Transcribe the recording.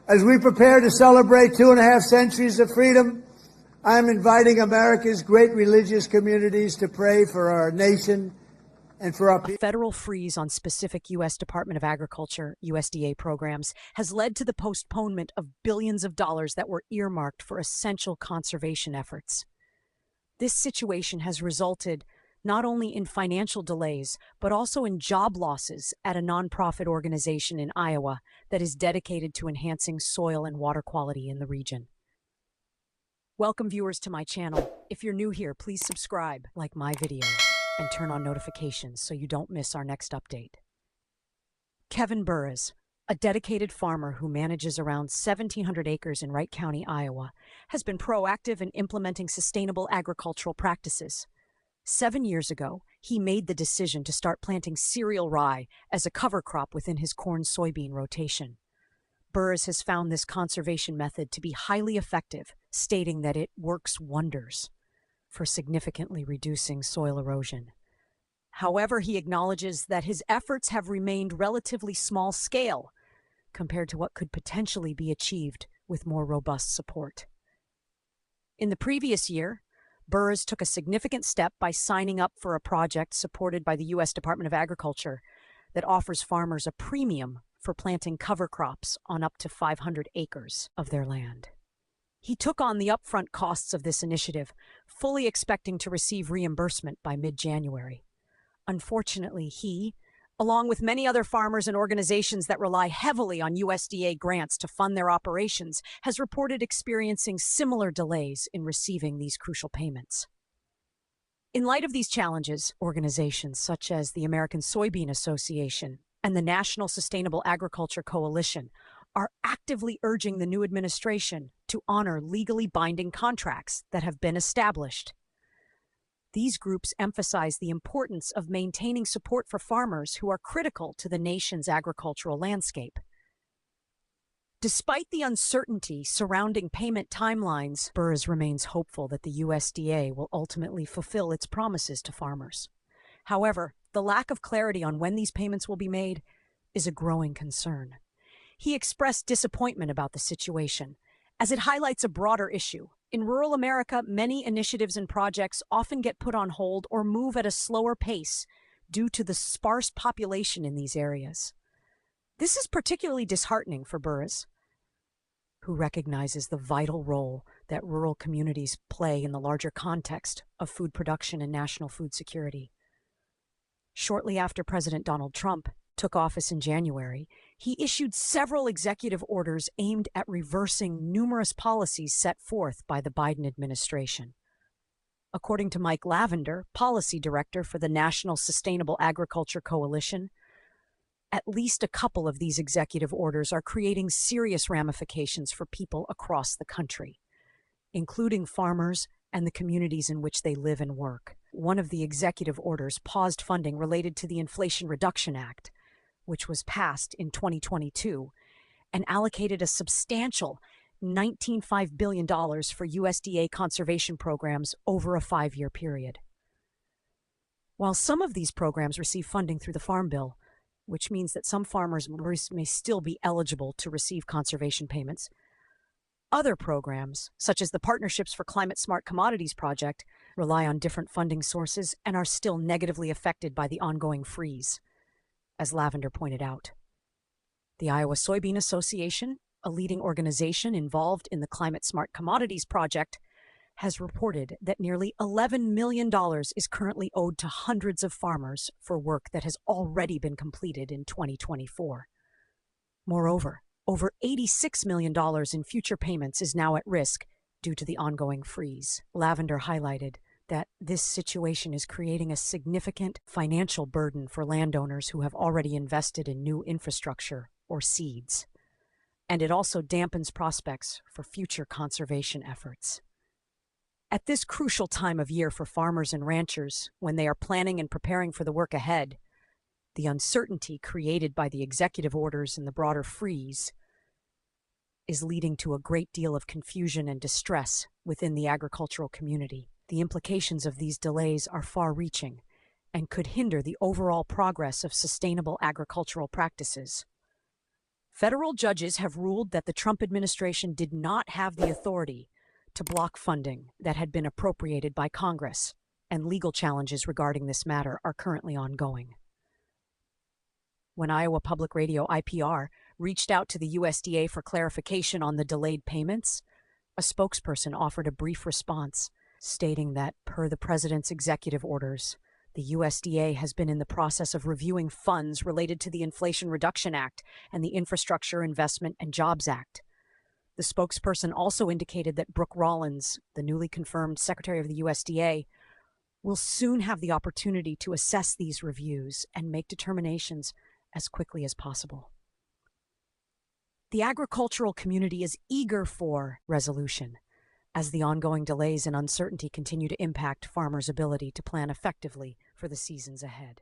As we prepare to celebrate 2.5 centuries of freedom, I'm inviting America's great religious communities to pray for our nation and for our people. A federal freeze on specific U.S. Department of Agriculture, USDA programs has led to the postponement of billions of dollars that were earmarked for essential conservation efforts. This situation has resulted not only in financial delays, but also in job losses at a nonprofit organization in Iowa that is dedicated to enhancing soil and water quality in the region. Welcome viewers to my channel. If you're new here, please subscribe, like my video, and turn on notifications so you don't miss our next update. Kevin Burres, a dedicated farmer who manages around 1,700 acres in Wright County, Iowa, has been proactive in implementing sustainable agricultural practices. 7 years ago, he made the decision to start planting cereal rye as a cover crop within his corn-soybean rotation. Burres has found this conservation method to be highly effective, stating that it works wonders for significantly reducing soil erosion. However, he acknowledges that his efforts have remained relatively small scale compared to what could potentially be achieved with more robust support. In the previous year, Burres took a significant step by signing up for a project supported by the U.S. Department of Agriculture that offers farmers a premium for planting cover crops on up to 500 acres of their land. He took on the upfront costs of this initiative, fully expecting to receive reimbursement by mid-January. Unfortunately, he, along with many other farmers and organizations that rely heavily on USDA grants to fund their operations, has reported experiencing similar delays in receiving these crucial payments. In light of these challenges, organizations such as the American Soybean Association and the National Sustainable Agriculture Coalition are actively urging the new administration to honor legally binding contracts that have been established. These groups emphasize the importance of maintaining support for farmers who are critical to the nation's agricultural landscape. Despite the uncertainty surrounding payment timelines, Burres remains hopeful that the USDA will ultimately fulfill its promises to farmers. However, the lack of clarity on when these payments will be made is a growing concern. He expressed disappointment about the situation, as it highlights a broader issue. In rural America, many initiatives and projects often get put on hold or move at a slower pace due to the sparse population in these areas. This is particularly disheartening for Burres, who recognizes the vital role that rural communities play in the larger context of food production and national food security. Shortly after President Donald Trump took office in January, he issued several executive orders aimed at reversing numerous policies set forth by the Biden administration. According to Mike Lavender, policy director for the National Sustainable Agriculture Coalition, at least a couple of these executive orders are creating serious ramifications for people across the country, including farmers and the communities in which they live and work. One of the executive orders paused funding related to the Inflation Reduction Act, which was passed in 2022, and allocated a substantial $19.5 billion for USDA conservation programs over a 5-year period. While some of these programs receive funding through the Farm Bill, which means that some farmers may still be eligible to receive conservation payments, other programs, such as the Partnerships for Climate Smart Commodities Project, rely on different funding sources and are still negatively affected by the ongoing freeze, as Lavender pointed out. The Iowa Soybean Association, a leading organization involved in the Climate Smart Commodities Project, has reported that nearly $11 million is currently owed to hundreds of farmers for work that has already been completed in 2024. Moreover, over $86 million in future payments is now at risk due to the ongoing freeze. Lavender highlighted that this situation is creating a significant financial burden for landowners who have already invested in new infrastructure or seeds, and it also dampens prospects for future conservation efforts. At this crucial time of year for farmers and ranchers, when they are planning and preparing for the work ahead, the uncertainty created by the executive orders and the broader freeze is leading to a great deal of confusion and distress within the agricultural community. The implications of these delays are far-reaching and could hinder the overall progress of sustainable agricultural practices. Federal judges have ruled that the Trump administration did not have the authority to block funding that had been appropriated by Congress, and legal challenges regarding this matter are currently ongoing. When Iowa Public Radio IPR reached out to the USDA for clarification on the delayed payments, a spokesperson offered a brief response, stating that, per the president's executive orders, the USDA has been in the process of reviewing funds related to the Inflation Reduction Act and the Infrastructure Investment and Jobs Act. The spokesperson also indicated that Brooke Rollins, the newly confirmed Secretary of the USDA, will soon have the opportunity to assess these reviews and make determinations as quickly as possible. The agricultural community is eager for resolution, as the ongoing delays and uncertainty continue to impact farmers' ability to plan effectively for the seasons ahead.